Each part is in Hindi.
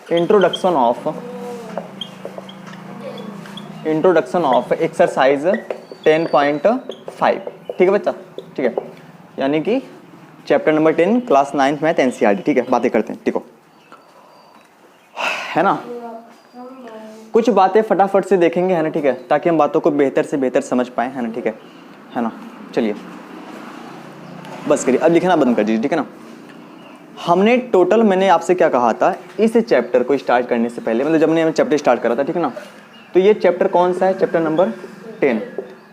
Introduction of exercise 10.5। ठीक है बच्चा, ठीक है, यानी कि chapter number 10 class 9 math NCERT. ठीक है, बातें करते हैं, ठीक है ना। कुछ बातें फटाफट से देखेंगे, है ना, ठीक है, ताकि हम बातों को बेहतर से बेहतर समझ पाएं, है ना, ठीक है ना। चलिए बस करिए, अब लिखना बंद कर दीजिए, ठीक है ना। हमने टोटल, मैंने आपसे क्या कहा था इस चैप्टर को स्टार्ट करने से पहले, मतलब जब हमने चैप्टर स्टार्ट करा था, ठीक है ना, तो ये चैप्टर कौन सा है, चैप्टर नंबर 10।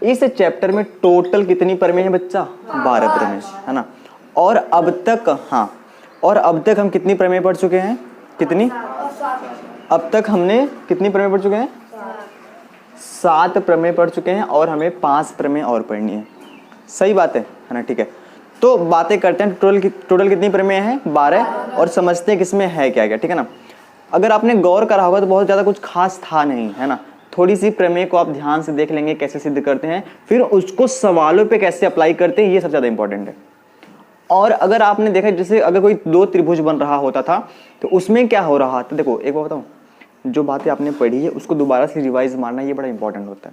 इस चैप्टर में टोटल कितनी प्रमेय है बच्चा, 12 प्रमेय, है ना। और अब तक, हाँ, और अब तक हम कितनी प्रमेय पढ़ चुके हैं, कितनी, अब तक हमने कितनी प्रमेय पढ़ चुके हैं, 7 प्रमेय पढ़ चुके हैं, और हमें 5 प्रमेय और पढ़नी है। सही बात है ना, ठीक है। तो बातें करते हैं, टोटल कितनी प्रमेय है, 12, और समझते हैं किसमें है क्या क्या, ठीक है ना। अगर आपने गौर करा होगा तो बहुत ज़्यादा कुछ खास था नहीं, है ना। थोड़ी सी प्रमेय को आप ध्यान से देख लेंगे कैसे सिद्ध करते हैं, फिर उसको सवालों पे कैसे अप्लाई करते हैं, ये सबसे ज़्यादा इंपॉर्टेंट है। और अगर आपने देखा, जैसे अगर कोई 2 त्रिभुज बन रहा होता था तो उसमें क्या हो रहा था, देखो एक बात बताऊँ, जो बातें आपने पढ़ी है उसको दोबारा से रिवाइज मारना, ये बड़ा इंपॉर्टेंट होता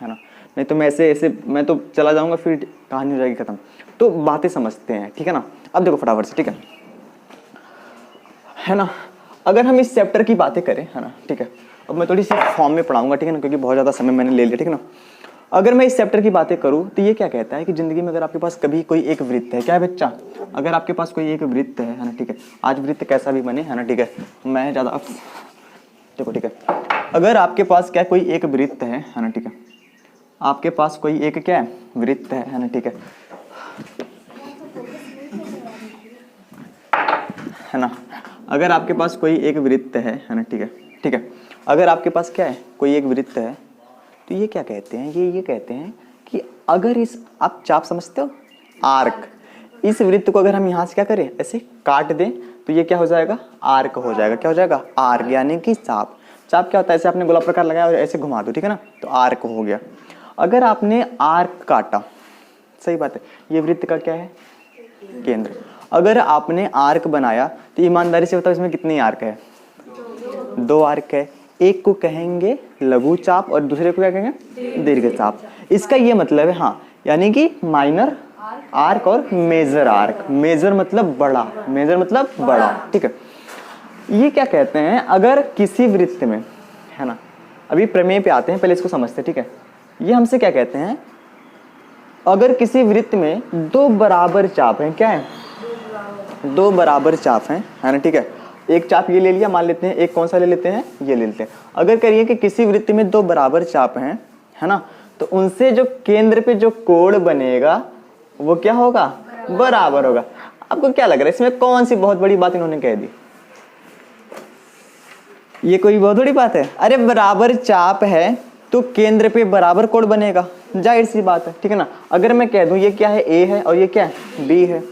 है ना। नहीं तो मैं ऐसे मैं तो चला जाऊंगा, फिर कहानी हो जाएगी खत्म। तो बातें समझते हैं, ठीक है ना। अब देखो फटाफट से, ठीक है ना। अगर हम इस चैप्टर की बातें करें, है ना, ठीक है, अब मैं थोड़ी सी फॉर्म में पढ़ाऊंगा, ठीक है ना, क्योंकि बहुत ज़्यादा समय मैंने ले लिया, ठीक है ना। अगर मैं इस चैप्टर की बातें करूँ तो ये क्या कहता है कि ज़िंदगी में अगर आपके पास कभी कोई एक वृत्त है, क्या है बच्चा, अगर आपके पास कोई एक वृत्त है ना, ठीक है, आज वृत्त कैसा भी बने, है ना, ठीक है, मैं ज़्यादा देखो, ठीक है, अगर आपके पास क्या कोई एक वृत्त है ना, ठीक है, आपके पास कोई एक क्या है, वृत्त है ना, ठीक है ना। अगर आपके पास कोई एक वृत्त है ना, ठीक है, अगर आपके पास क्या है, कोई एक वृत्त है, तो ये क्या कहते हैं, ये कहते हैं कि अगर इस, आप चाप समझते हो, आर्क, इस वृत्त को अगर हम यहाँ से क्या करें, ऐसे काट दें तो ये क्या हो जाएगा, आर्क हो जाएगा। क्या हो जाएगा, आर्क, यानी कि चाप। चाप क्या होता है, ऐसे आपने गोला प्रकार लगाया और ऐसे घुमा दो, ठीक है ना, तो आर्क हो गया। अगर आपने आर्क काटा, सही बात है, ये वृत्त का क्या है, केंद्र। अगर आपने आर्क बनाया तो ईमानदारी से बताओ इसमें कितनी आर्क है, 2 आर्क है। एक को कहेंगे लघु चाप और दूसरे को क्या कहेंगे, दीर्घ चाप। इसका ये मतलब है, हाँ, यानी कि माइनर आर्क और मेजर आर्क। मेजर मतलब बड़ा, मेजर मतलब बड़ा, ठीक है। ये क्या कहते हैं, अगर किसी वृत्त में, है ना, अभी प्रमेय पे आते हैं, पहले इसको समझते हैं, ठीक है। ये हमसे क्या कहते हैं, अगर किसी वृत्त में 2 बराबर चाप हैं, क्या है, 2 बराबर चाप हैं, है ना, ठीक है। एक चाप ये ले लिया, मान लेते हैं, एक कौन सा ले लेते हैं, ये ले लेते हैं। अगर करिए कि किसी वृत्त में 2 बराबर चाप हैं, है ना, तो उनसे जो केंद्र पे जो कोण बनेगा वो क्या होगा, बराबर होगा। आपको क्या लग रहा है इसमें कौन सी बहुत बड़ी बात इन्होंने कह दी, ये कोई बहुत बड़ी बात है। अरे बराबर चाप है तो केंद्र पे बराबर कोण बनेगा, जाहिर सी बात है, ठीक है ना। अगर मैं कह दूं ये क्या है, ए है और ये क्या है, बी है,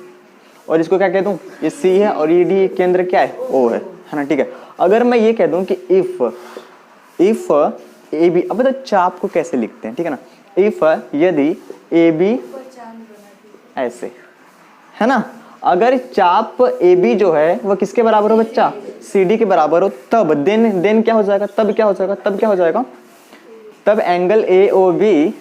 और इसको क्या कह दूं, ये सी है और ये डी, केंद्र क्या है, ओ है ना, ठीक है। अगर मैं ये कह दूं कि इफ ए बी, अब तो चाप को कैसे लिखते हैं, ठीक है ना, इफ यदि ए बी ऐसे, है ना, अगर चाप ए बी जो है वो किसके बराबर हो बच्चा, सी डी के बराबर हो, तब देन क्या हो जाएगा, तब क्या हो जाएगा, तब एंगल ए ओ बी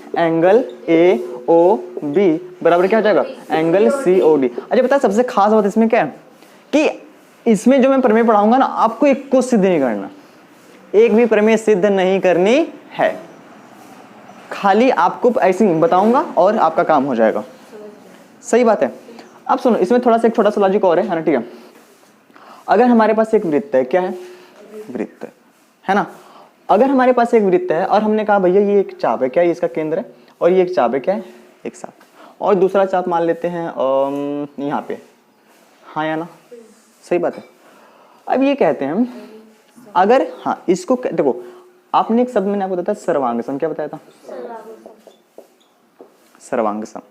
बराबर क्या हो जाएगा, एंगल सी ओ डी। अच्छा पता है सबसे खास बात इसमें क्या है कि इसमें जो मैं प्रमेय पढ़ाऊंगा ना, आपको एक को सिद्ध नहीं करना, एक भी प्रमेय सिद्ध नहीं करनी है, खाली आपको ऐसे बताऊंगा और आपका काम हो जाएगा। सही बात है। अब सुनो, इसमें थोड़ा सा एक छोटा सा लॉजिक और है ना, ठीक है। अगर हमारे पास एक वृत्त है, क्या है, वृत्त है ना, अगर हमारे पास एक वृत्त है और हमने कहा भैया ये एक चाप है, क्या ये इसका केंद्र है, और ये एक चाप है, क्या है, एक चाप, और दूसरा चाप मान लेते हैं यहाँ पे, हाँ या ना, सही बात है। अब ये कहते हैं हम, अगर हाँ इसको देखो, आपने एक शब्द मैंने आपको बताया सर्वांग सम, क्या बताया था, सर्वांग सम।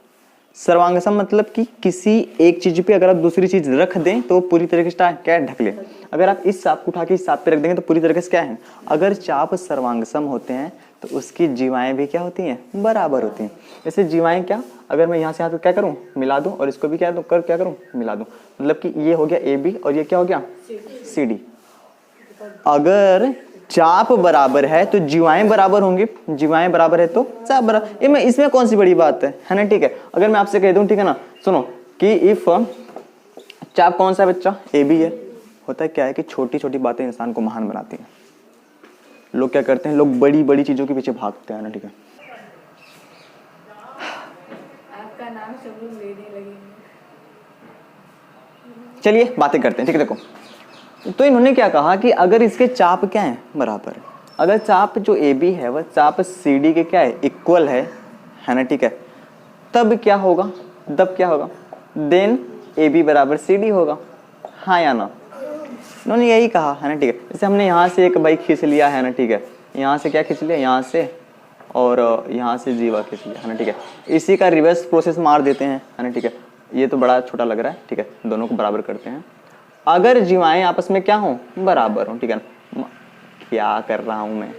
सर्वांग सम मतलब कि किसी एक चीज पे अगर आप दूसरी चीज रख दें तो पूरी तरीके से क्या ढक ले। अगर आप इस चाप को उठा के इस चाप पे रख देंगे तो पूरी तरीके से क्या है, अगर चाप सर्वांग सम होते हैं तो उसकी जीवाएं भी क्या होती हैं, बराबर होती हैं। जैसे जीवाएं क्या, अगर मैं यहाँ से यहाँ क्या करूँ, मिला दूँ, और इसको भी क्या करूँ, मिला दूँ, मतलब कि ये हो गया ए बी और ये क्या हो गया सी डी। अगर चाप बराबर है तो जीवाएं बराबर होंगी, जीवाएं बराबर है तो चाप बराबर, इसमें कौन सी बड़ी बात है ना, ठीक है। अगर मैं आपसे कह दूं, ठीक है ना, सुनो कि इफ चाप कौन सा है बच्चा, ए बी है, होता है क्या है कि छोटी छोटी बातें इंसान को महान बनाती हैं। लोग क्या करते हैं, लोग बड़ी बड़ी चीजों के पीछे भागते हैं ना, ठीक है। आपका नाम सब लोग लेने लगेंगे। चलिए बातें करते हैं, ठीक है। देखो तो इन्होंने क्या कहा कि अगर इसके चाप क्या है, बराबर है, अगर चाप जो ए बी है वह चाप सी डी के क्या है, इक्वल है ना, ठीक है, तब क्या होगा, तब क्या होगा, देन ए बी बराबर सी डी होगा, हाँ या ना। इन्होंने यही कहा है ना, ठीक है। जैसे हमने यहाँ से एक बाइक खींच लिया है ना, ठीक है, यहाँ से क्या खींच लिया, यहाँ से, और यहाँ से जीवा खींच लिया है ना, ठीक है। इसी का रिवर्स प्रोसेस मार देते हैं है ना, ठीक है। ये तो बड़ा छोटा लग रहा है, ठीक है, दोनों को बराबर करते हैं। अगर जीवाएं आपस में क्या हो, बराबर हो, ठीक है ना, क्या कर रहा हूँ मैं,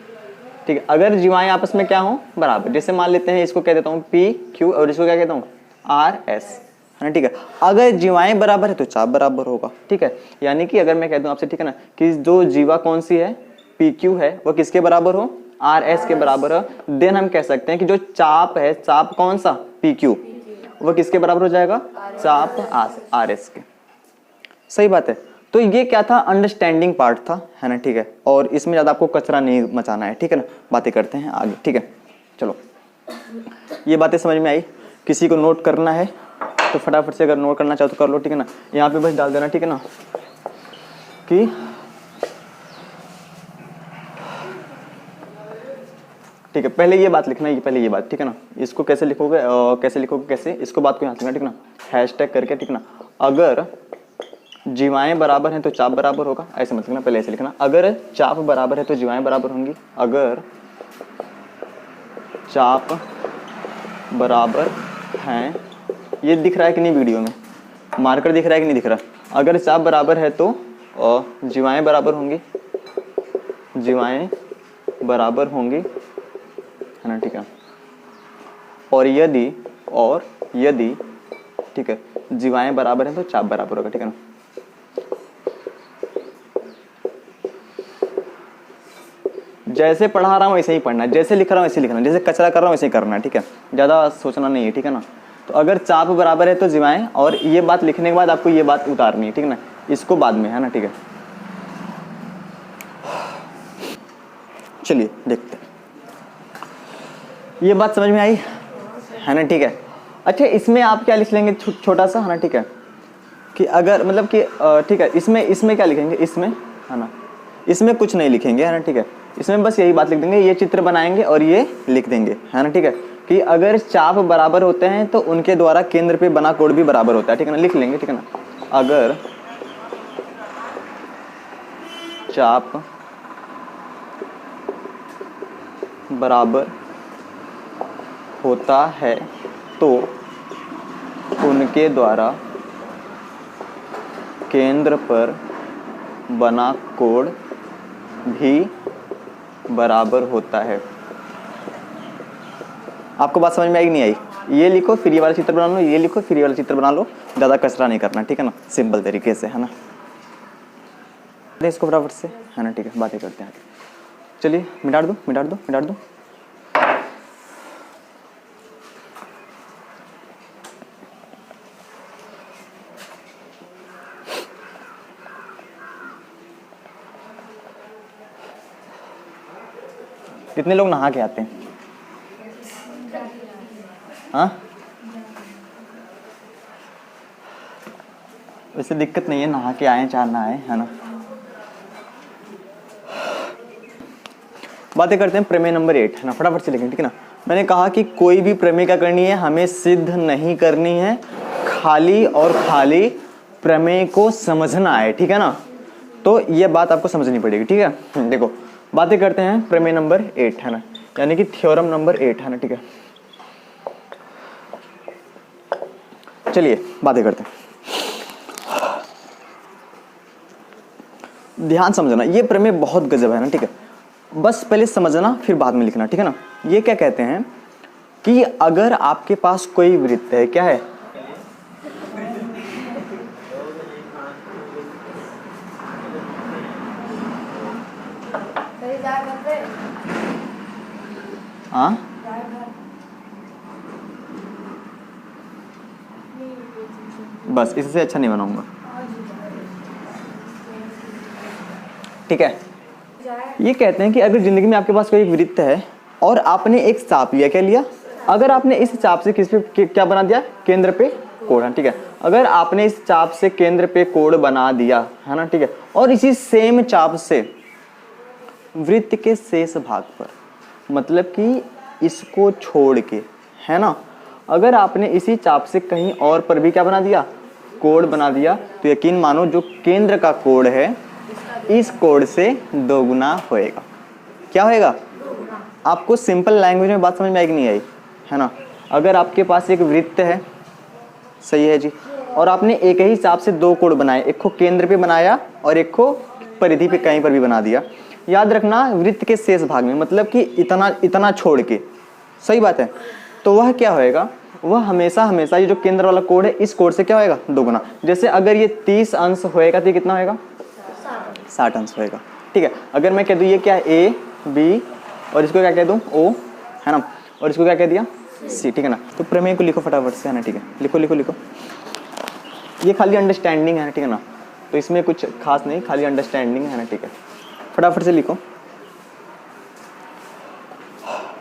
ठीक है। अगर जीवाएं आपस में क्या हो, बराबर, जैसे मान लेते हैं इसको कह देता हूँ पी क्यू और इसको क्या कहता हूँ आर एस, है ना, ठीक है। अगर जीवाएं बराबर है तो चाप बराबर होगा, ठीक है। यानी कि अगर मैं कह दूं आपसे, ठीक है ना, कि जो जीवा कौन सी है, पी क्यू है, वो किसके बराबर हो, आर एस के बराबर हो, देन हम कह सकते हैं कि जो चाप है, चाप कौन सा, पी क्यू, वो किसके बराबर हो जाएगा, चाप आर एस के। सही बात है। तो ये क्या था, अंडरस्टैंडिंग पार्ट था, है ना, ठीक है। और इसमें ज्यादा आपको कचरा नहीं मचाना है, ठीक है ना। बातें करते हैं आगे, ठीक है। चलो ये बातें समझ में आई, किसी को नोट करना है तो फटाफट से अगर नोट करना चाहो तो कर लो, ठीक है ना। यहाँ पे बस डाल देना, ठीक है ना, कि ठीक है, पहले ये बात लिखना है, पहले ये बात, ठीक है ना। इसको कैसे लिखोगे, कैसे लिखोगे, कैसे, इसको बात को यहाँ लिखना, ठीक है ना, हैशटैग करके, ठीक है ना। अगर जीवाएं बराबर हैं तो चाप बराबर होगा, ऐसे मत लिखना, पहले ऐसे लिखना, अगर चाप बराबर है तो जीवाएं बराबर होंगी, अगर चाप बराबर हैं, ये दिख रहा है कि नहीं वीडियो में, मार्कर दिख रहा है कि नहीं दिख रहा, अगर चाप बराबर है तो जीवाएं बराबर होंगी, जीवाएं बराबर होंगी, है ना, ठीक है। और यदि ठीक है, जीवाएं बराबर हैं तो चाप बराबर होगा, ठीक है ना। जैसे पढ़ा रहा हूँ वैसे ही पढ़ना है, जैसे लिख रहा हूँ वैसे लिखना है, जैसे कचरा कर रहा हूँ वैसे ही करना है, ठीक है, ज़्यादा सोचना नहीं है, ठीक है ना। तो अगर चाप बराबर है तो जीवाएं, और ये बात लिखने के बाद आपको ये बात उतारनी है, ठीक है ना, इसको बाद में, है ना, ठीक है। चलिए देखते हैं, ये बात समझ में आई, है ना, ठीक है। अच्छा इसमें आप क्या लिख लेंगे, छोटा सा, है ना, ठीक है, कि अगर मतलब कि ठीक है, इसमें क्या लिखेंगे, इसमें, है ना, इसमें कुछ नहीं लिखेंगे, है ना, ठीक है। इसमें बस यही बात लिख देंगे, ये चित्र बनाएंगे और ये लिख देंगे, है ना, ठीक है, कि अगर चाप बराबर होते हैं तो उनके द्वारा केंद्र पे बना कोण भी बराबर होता है, ठीक है ना, लिख लेंगे, ठीक है ना। अगर चाप बराबर होता है तो उनके द्वारा केंद्र पर बना कोण भी बराबर होता है। आपको बात समझ में आई कि नहीं आई? ये लिखो फिर ये वाला चित्र बना लो, ये लिखो फिर ये वाला चित्र बना लो, ज़्यादा कचरा नहीं करना, ठीक है ना, सिंपल तरीके से, है ना। इसको फटाफट से, है ना, ठीक है, बातें करते हैं। चलिए मिटाड़ दो मिटाड़ दो मिटाड़ दो। कितने लोग नहा के आते हैं? हाँ, वैसे दिक्कत नहीं है, नहा के आए चाहे ना आए, है ना। बातें करते हैं प्रमेय नंबर 8, है ना, फटाफट से लिखें, ठीक है ना। मैंने कहा कि कोई भी प्रमेय क्या करनी है, हमें सिद्ध नहीं करनी है, खाली और खाली प्रमेय को समझना है, ठीक है ना। तो ये बात आपको समझनी पड़ेगी, ठीक है। देखो बातें करते हैं प्रमेय नंबर 8, है ना, यानी कि थ्योरम नंबर 8, है ना, ठीक है। चलिए बातें करते हैं, ध्यान समझना, ये प्रमेय बहुत गजब है ना, ठीक है। बस पहले समझना फिर बाद में लिखना, ठीक है ना। ये क्या कहते हैं कि अगर आपके पास कोई वृत्त है, क्या है, जाए घर पे हाँ जाए घर बस इससे अच्छा नहीं बनाऊंगा, ठीक है। जाए ये कहते हैं कि अगर जिंदगी में आपके पास कोई एक वृत्त है और आपने एक चाप लिया, क्या लिया, अगर आपने इस चाप से किस पे क्या बना दिया, केंद्र पे कोण, ठीक है। अगर आपने इस चाप से केंद्र पे कोण बना दिया है ना, ठीक है, और इसी सेम चाप से वृत्त के शेष भाग पर, मतलब कि इसको छोड़ के, है ना, अगर आपने इसी चाप से कहीं और पर भी क्या बना दिया, कोण बना दिया, तो यकीन मानो जो केंद्र का कोण है इस कोण से दोगुना होएगा। क्या होएगा, आपको सिंपल लैंग्वेज में बात समझ में आई कि नहीं आई, है ना। अगर आपके पास एक वृत्त है, सही है जी, और आपने एक ही चाप से दो कोण बनाए, एक को केंद्र पे बनाया और एक को परिधि पे कहीं पर भी बना दिया, याद रखना वृत्त के शेष भाग में, मतलब कि इतना इतना छोड़ के, सही बात है, तो वह क्या होएगा, वह हमेशा हमेशा ये जो केंद्र वाला कोण है इस कोण से क्या होएगा, दोगुना। जैसे अगर ये 30 अंश होएगा तो ये कितना होएगा, 60 अंश होएगा, ठीक है। अगर मैं कह दूँ ये क्या है, ए बी, और इसको क्या कह दूँ, ओ, है ना, और इसको क्या कह दिया, सी, ठीक है ना। तो प्रमेय को लिखो फटाफट से, है ना, ठीक है, लिखो लिखो लिखो। ये खाली अंडरस्टैंडिंग है ना, ठीक है ना, तो इसमें कुछ खास नहीं, खाली अंडरस्टैंडिंग है ना, ठीक है। फटाफट से लिखो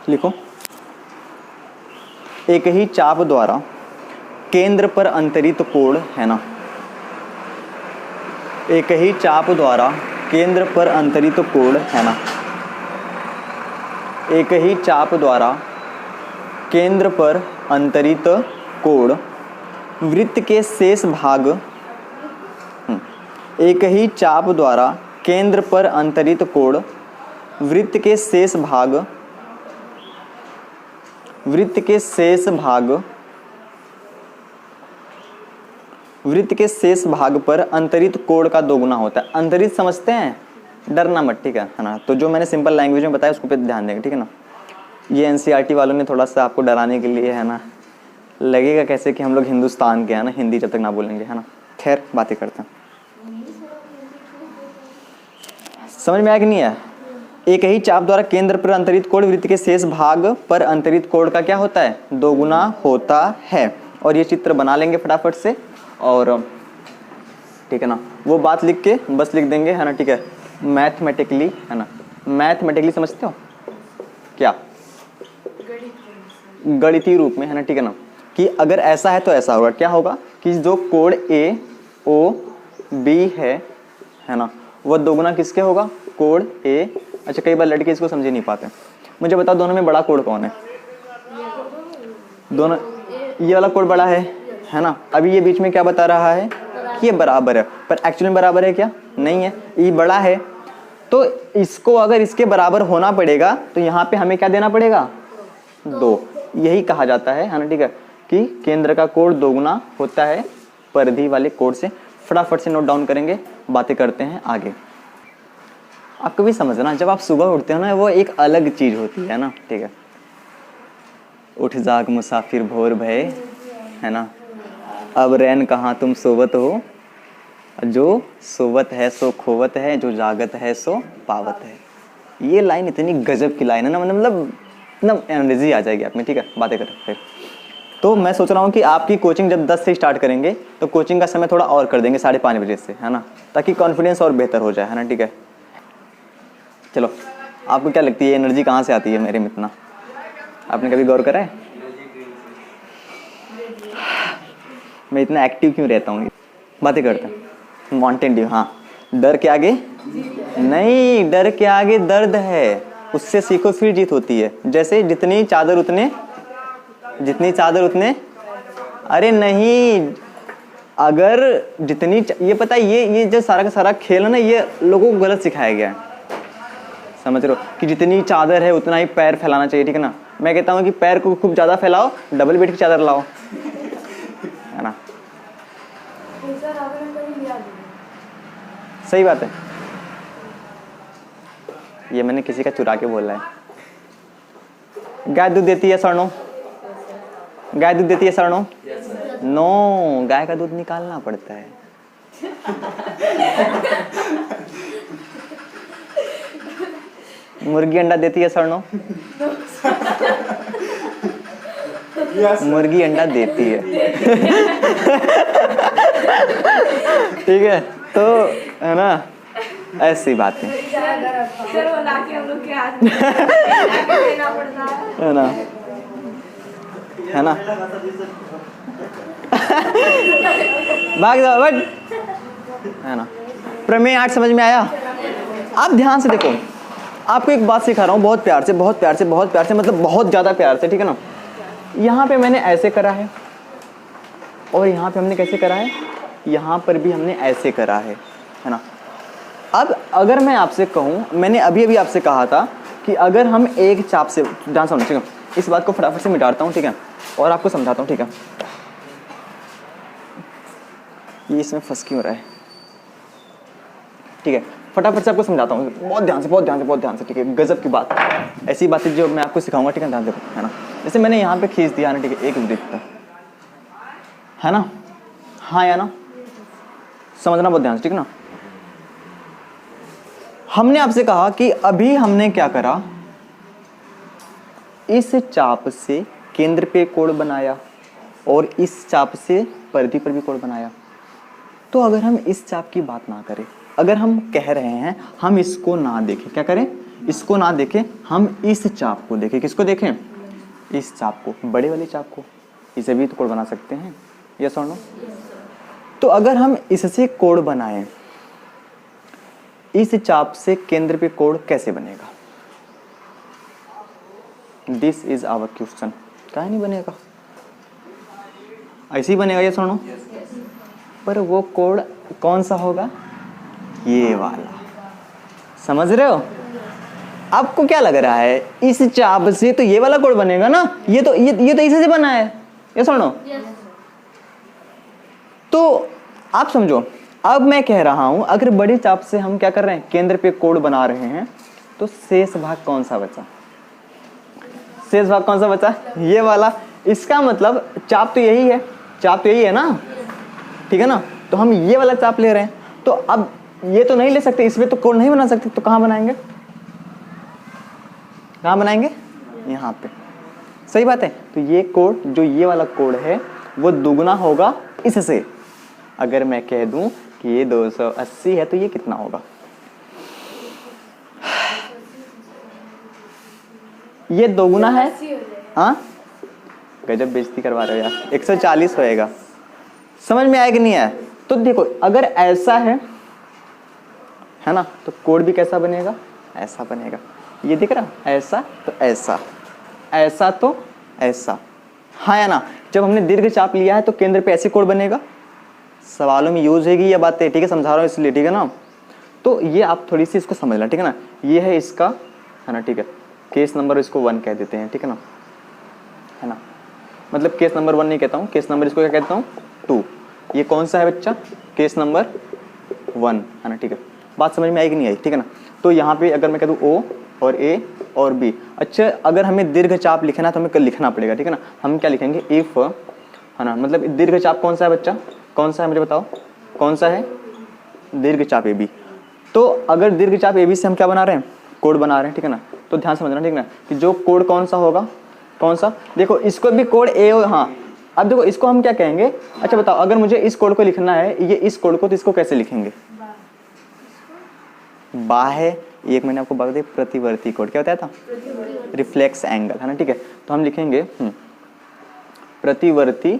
लिखो। एक ही चाप द्वारा केंद्र पर अंतरित कोण, है ना, एक ही चाप द्वारा केंद्र पर अंतरित कोण, है ना, एक ही चाप द्वारा केंद्र पर अंतरित कोण वृत्त के शेष भाग, एक ही चाप द्वारा केंद्र पर अंतरित कोण वृत्त के शेष भाग, वृत्त के शेष भाग, वृत्त के शेष भाग पर अंतरित कोण का दोगुना होता है। अंतरित समझते हैं, डरना मत, ठीक है ना। तो जो मैंने सिंपल लैंग्वेज में बताया उसको पे ध्यान देंगे, ठीक है ना। ये एनसीईआरटी वालों ने थोड़ा सा आपको डराने के लिए, है ना, लगेगा कैसे कि हम लोग हिंदुस्तान के हैं ना, हिंदी जब तक ना बोलेंगे, है ना। खैर बातें करते हैं, समझ में आया कि नहीं है। एक ही चाप द्वारा केंद्र पर अंतरित कोण वृत्त के शेष भाग पर अंतरित कोण का क्या होता है, दोगुना होता है। और ये चित्र बना लेंगे फटाफट से, और ठीक है ना, वो बात लिख के बस लिख देंगे, है ना, ठीक है, मैथमेटिकली, है ना। मैथमेटिकली समझते हो क्या, गणितीय रूप में, है ना, ठीक है ना, कि अगर ऐसा है तो ऐसा होगा, क्या होगा कि जो कोण ए ओ बी है ना, वह दोगुना किसके होगा, कोण ए। अच्छा, कई बार लड़के इसको समझ नहीं पाते, मुझे बताओ दोनों में बड़ा कोण कौन है, दोनों, ये वाला कोण बड़ा है ना। अभी ये बीच में क्या बता रहा है कि ये बराबर है, पर एक्चुअली में बराबर है क्या, नहीं है, ये बड़ा है, तो इसको अगर इसके बराबर होना पड़ेगा तो यहाँ पे हमें क्या देना पड़ेगा, 2। यही कहा जाता है ना, ठीक है, कि केंद्र का कोण दोगुना होता है परिधि वाले कोण से। फटाफट से नोट डाउन करेंगे, बातें करते हैं आगे। आपको भी समझना, जब आप सुबह उठते हो ना, वो एक अलग चीज होती है ना, ठीक है। उठ जाग मुसाफिर भोर भये, है ना, अब रैन कहाँ तुम सोवत हो, जो सोवत है सो खोवत है, जो जागत है सो पावत है। ये लाइन इतनी गजब की लाइन है ना, मतलब इतना एनर्जी आ जाएगी आप में, ठीक है। बातें करें फिर, तो मैं सोच रहा हूँ कि आपकी कोचिंग जब 10 से स्टार्ट करेंगे तो कोचिंग का समय थोड़ा और कर देंगे 5:30 बजे से, है ना, ताकि कॉन्फिडेंस और बेहतर हो जाए, है ना, ठीक है। चलो, आपको क्या लगती है एनर्जी कहाँ से आती है मेरे में इतना, आपने कभी गौर करा है, मैं इतना एक्टिव क्यों रहता हूँ। बातें करते हैं, माउंटेन ड्यू, हाँ, डर के आगे नहीं, डर के आगे दर्द है, उससे सीखो फिर जीत होती है। जैसे जितनी चादर उतने, जितनी चादर उतने, अरे नहीं, अगर जितनी ये पता है, ये जो सारा का सारा खेल है ना, ये लोगों को गलत सिखाया गया है, समझ रहे हो, कि जितनी चादर है उतना ही पैर फैलाना चाहिए, ठीक है ना। मैं कहता हूँ कि पैर को खूब ज़्यादा फैलाओ, डबल बेड की चादर लाओ, है ना, सही बात है। ये मैंने किसी का चुरा के बोला है। गाय दूध देती है सरनो, गाय दूध देती है सरनो, नो, गाय का दूध निकालना पड़ता है। मुर्गी अंडा देती है सर नो? मुर्गी अंडा देती है। ठीक है, तो है ना, ऐसी बातें सर वो लाके हम लोग के हाथ में लाके देना पड़ता है ना, है ना। भाग जाओ बट, है ना। प्रमेय 8 समझ में आया? आप ध्यान से देखो, आपको एक बात सिखा रहा हूँ, बहुत प्यार से, बहुत प्यार से, बहुत प्यार से, मतलब बहुत ज़्यादा प्यार से, ठीक है ना। यहाँ पे मैंने ऐसे करा है और यहाँ पे हमने कैसे करा है, यहाँ पर भी हमने ऐसे करा है ना। अब अगर मैं आपसे कहूँ, मैंने अभी अभी आपसे कहा था कि अगर हम एक चाप से, ध्यान समझो, ठीक है, इस बात को फटाफट से मिटाता हूँ, ठीक है, और आपको समझाता हूँ, ठीक है। ये इसमें फंस क्यों रहा है, ठीक है, फटाफट से आपको समझाता हूँ, बहुत ध्यान से, बहुत ध्यान से, बहुत ध्यान से, ठीक है। गजब की बात, ऐसी बातें जो मैं आपको सिखाऊंगा, ठीक है, ध्यान से, है ना। जैसे मैंने यहाँ पे खींच दिया ना, ठीक है, एक वृत्त, है ना, हाँ या ना, समझना बहुत ध्यान से, ठीक है ना। हमने आपसे कहा कि अभी हमने क्या करा, इस चाप से केंद्र पे कोण बनाया और इस चाप से परिधि पर भी कोण बनाया। तो अगर हम इस चाप की बात ना करें, अगर हम कह रहे हैं हम इसको ना देखें, क्या करें, इसको ना देखें, हम इस चाप को देखें। किसको देखें? इस चाप को, बड़े वाले चाप को। इसे भी तो कोण बना सकते हैं, यस और नो? तो अगर हम इससे कोण बनाएं, इस चाप से केंद्र पे कोण कैसे बनेगा? This is our question. क्या नहीं बनेगा? ऐसे ही बनेगा, यस और नो? पर वो कोण कौन सा होगा? ये वाला। समझ रहे हो? आपको क्या लग रहा है, इस चाप से तो ये वाला कोण बनेगा ना, ये तो इसी से बना है, यस और नो? तो आप समझो, अब मैं कह रहा हूं अगर बड़ी चाप से हम क्या कर रहे हैं, केंद्र पे कोण बना रहे हैं, तो शेष भाग कौन सा बचा? शेष भाग कौन सा बचा? ये वाला। इसका मतलब चाप तो यही है, चाप तो यही है ना, ठीक है ना। तो हम ये वाला चाप ले रहे हैं, तो अब ये तो नहीं ले सकते, इसमें तो कोण नहीं बना सकते, तो कहाँ बनाएंगे? कहाँ बनाएंगे? यहाँ पे। सही बात है। तो ये कोण, जो ये वाला कोण है, वो दुगना होगा इससे। अगर मैं कह दूं कि ये 280 है, तो ये कितना होगा? ये दोगुना है, हाँ, गजब बेइज्जती करवा रहे हो यार। 140 होएगा। समझ में आया कि नहीं आया? तो देखो, अगर ऐसा है ना, तो कोण भी कैसा बनेगा? ऐसा बनेगा। ये दिख रहा, ऐसा तो ऐसा, ऐसा तो ऐसा, हाँ या ना। जब हमने दीर्घ चाप लिया है तो केंद्र पे ऐसे कोण बनेगा। सवालों में यूज होगी ये बातें, ठीक है, समझा रहा हूँ इसलिए, ठीक है ना। तो ये आप थोड़ी सी इसको समझना, ठीक है ना। ये है इसका, है ना, ठीक है, केस नंबर इसको 1 कह देते हैं, ठीक है ना, है ना। मतलब केस नंबर 1 नहीं कहता हूँ, केस नंबर इसको क्या कहता हूँ? 2। ये कौन सा है बच्चा? केस नंबर 1, है ना, ठीक है। बात समझ में आई कि नहीं आई? ठीक है ना। तो यहाँ पे अगर मैं कह दूँ O और A और B, अच्छा, अगर हमें दीर्घ चाप लिखना है तो हमें लिखना पड़ेगा, ठीक है ना। हम क्या लिखेंगे? इफ, है ना, मतलब दीर्घ चाप कौन सा है बच्चा? कौन सा है मुझे बताओ, कौन सा है? दीर्घ चाप AB। तो अगर दीर्घ चाप AB से हम क्या बना रहे हैं? कोण बना रहे हैं, ठीक है ना। तो ध्यान समझना, ठीक है ना, कि जो कोण कौन सा होगा, कौन सा? देखो, इसको भी कोण A, हाँ। अब देखो, इसको हम क्या कहेंगे? अच्छा बताओ, अगर मुझे इस कोण को लिखना है, ये इस कोण को, तो इसको कैसे लिखेंगे? बाह्य, एक मैंने आपको बता दिया, प्रतिवर्ती कोण। क्या बताया था? रिफ्लेक्स एंगल, है ना, ठीक है। तो हम लिखेंगे प्रतिवर्ती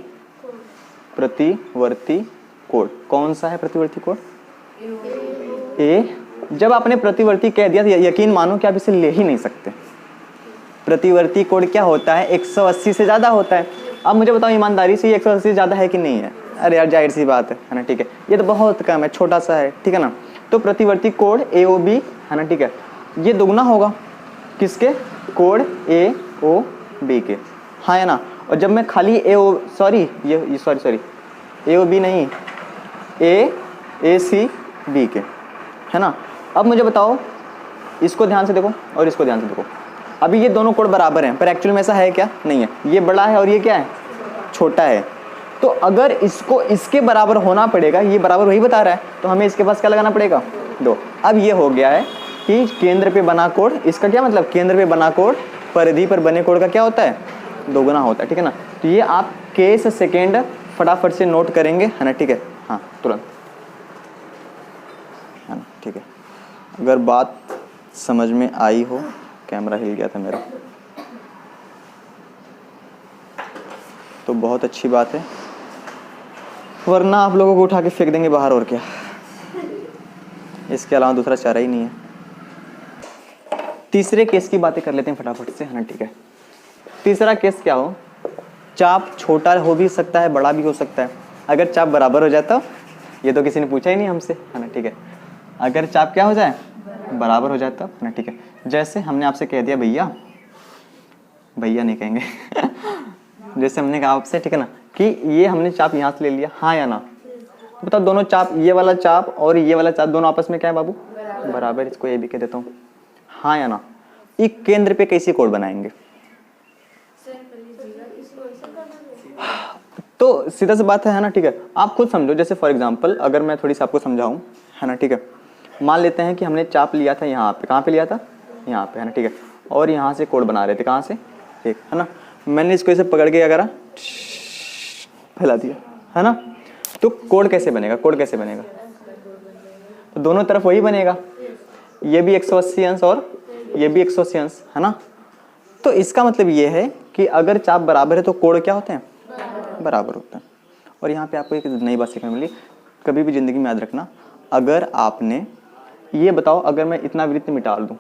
कोण। कौन सा है प्रतिवर्ती कोण? ए। जब आपने प्रतिवर्ती कह दिया तो यकीन मानो कि आप इसे ले ही नहीं सकते। प्रतिवर्ती कोण क्या होता है? 180 से ज्यादा होता है। अब मुझे बताओ ईमानदारी से, ये 180 से ज्यादा है कि नहीं है? अरे यार, जाहिर सी बात है ना, ठीक है। ये तो बहुत कम है, छोटा सा है, ठीक है ना। तो प्रतिवर्ती कोण AOB, है ना, ठीक है, ये दुगना होगा किसके? कोण AOB के, हाँ है ना। और जब मैं खाली सॉरी AOB नहीं, ACB के, है ना। अब मुझे बताओ, इसको ध्यान से देखो और इसको ध्यान से देखो। अभी ये दोनों कोण बराबर हैं, पर एक्चुअल में ऐसा है क्या? नहीं है। ये बड़ा है और ये क्या है? छोटा है। तो अगर इसको इसके बराबर होना पड़ेगा, ये बराबर वही बता रहा है, तो हमें इसके पास क्या लगाना पड़ेगा? 2। अब ये हो गया है कि केंद्र पे बना कोण, इसका क्या मतलब, केंद्र पे बना कोण परिधि पर बने कोण का क्या होता है, दोगुना होता है, ठीक है ना। तो ये आप केस सेकेंड फटाफट से नोट करेंगे, है ना, ठीक है, हाँ तुरंत, है ना, ठीक है। अगर बात समझ में आई हो, कैमरा हिल गया था मेरा, तो बहुत अच्छी बात है, वरना आप लोगों को उठा के फेंक देंगे बाहर, और क्या, इसके अलावा दूसरा चारा ही नहीं है। तीसरे केस की बातें कर लेते हैं फटाफट से, है ना, ठीक है। तीसरा केस क्या हो, चाप छोटा हो भी सकता है, बड़ा भी हो सकता है। अगर चाप बराबर हो जाए तो, ये तो किसी ने पूछा ही नहीं हमसे, है ना, ठीक है। अगर चाप क्या हो जाए, बराबर हो जाए तब, है ना, ठीक है। जैसे हमने आपसे कह दिया भैया, भैया नहीं कहेंगे जैसे हमने कहा आपसे, ठीक है ना, कि ये हमने चाप यहाँ से ले लिया, हाँ या ना, बताओ दोनों चाप, ये वाला चाप और ये वाला चाप दोनों आपस में क्या है बाबू, बराबर। इसको ये भी कह देता हूँ, हाँ या ना। एक केंद्र पे कैसे कोण बनाएंगे, तो सीधा सी बात है ना, ठीक है। आप खुद समझो, जैसे फॉर एग्जांपल अगर मैं थोड़ी सी आपको समझाऊं, है ना, ठीक है। मान लेते हैं कि हमने चाप लिया था यहाँ पे, कहाँ पे लिया था, यहाँ पे, है ना, ठीक है। और यहाँ से कोण बना रहे थे, कहाँ से, एक, है ना। मैंने इसको ऐसे पकड़ के क्या करा, फैला दिया, है ना। तो कोण कैसे बनेगा, कोण कैसे बनेगा, तो दोनों तरफ वही बनेगा, ये भी 180 अंश और ये भी 180 अंश, है ना। तो इसका मतलब ये है कि अगर चाप बराबर है तो कोण क्या होते हैं, बराबर होता है। और यहाँ पे आपको एक नई बात सीखने मिली, कभी भी जिंदगी में याद रखना, अगर आपने ये बताओ, अगर मैं इतना वृत्त मिटा दूं,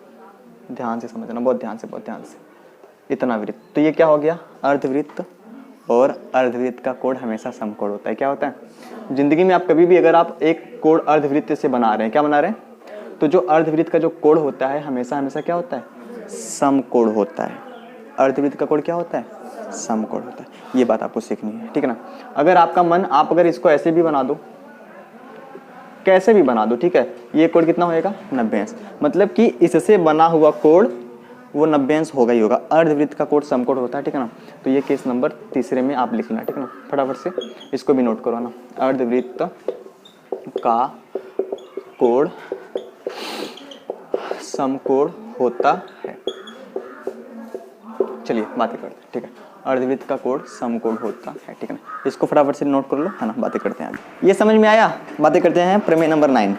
ध्यान से समझना, बहुत ध्यान से, बहुत ध्यान से, इतना वृत्त, तो ये क्या हो गया, अर्धवृत्त। और अर्धवृत्त का कोण हमेशा समकोण होता है। क्या होता है जिंदगी में, आप कभी भी अगर आप एक कोण अर्धवृत्त से बना रहे हैं, क्या बना रहे हैं, तो जो अर्धवृत्त का जो कोण होता है हमेशा हमेशा क्या होता है, समकोण होता है। अर्धवृत्त का कोण क्या होता है, समकोण होता है। ये बात आपको सीखनी है, ठीक है ना। अगर आपका मन, आप अगर इसको ऐसे भी बना दो, कैसे भी बना दो, ठीक है, ये कोण कितना होएगा, 90 अंश, मतलब कि इससे बना हुआ कोण वो 90 अंश होगा ही होगा। अर्धवृत्त का कोण समकोण होता है, ठीक है ना। तो ये केस नंबर तीसरे में आप लिखना, ठीक है ना, फटाफट से इसको भी नोट करो ना। अर्धवृत्त का कोण समकोण होता है। चलिए बातें करते हैं, ठीक है। अर्धवृत्त का कोण समकोण होता है, ठीक है ना। इसको फटाफट से नोट कर लो, है ना, बातें करते हैं आगे। ये समझ में आया, बातें करते हैं प्रमेय नंबर 9।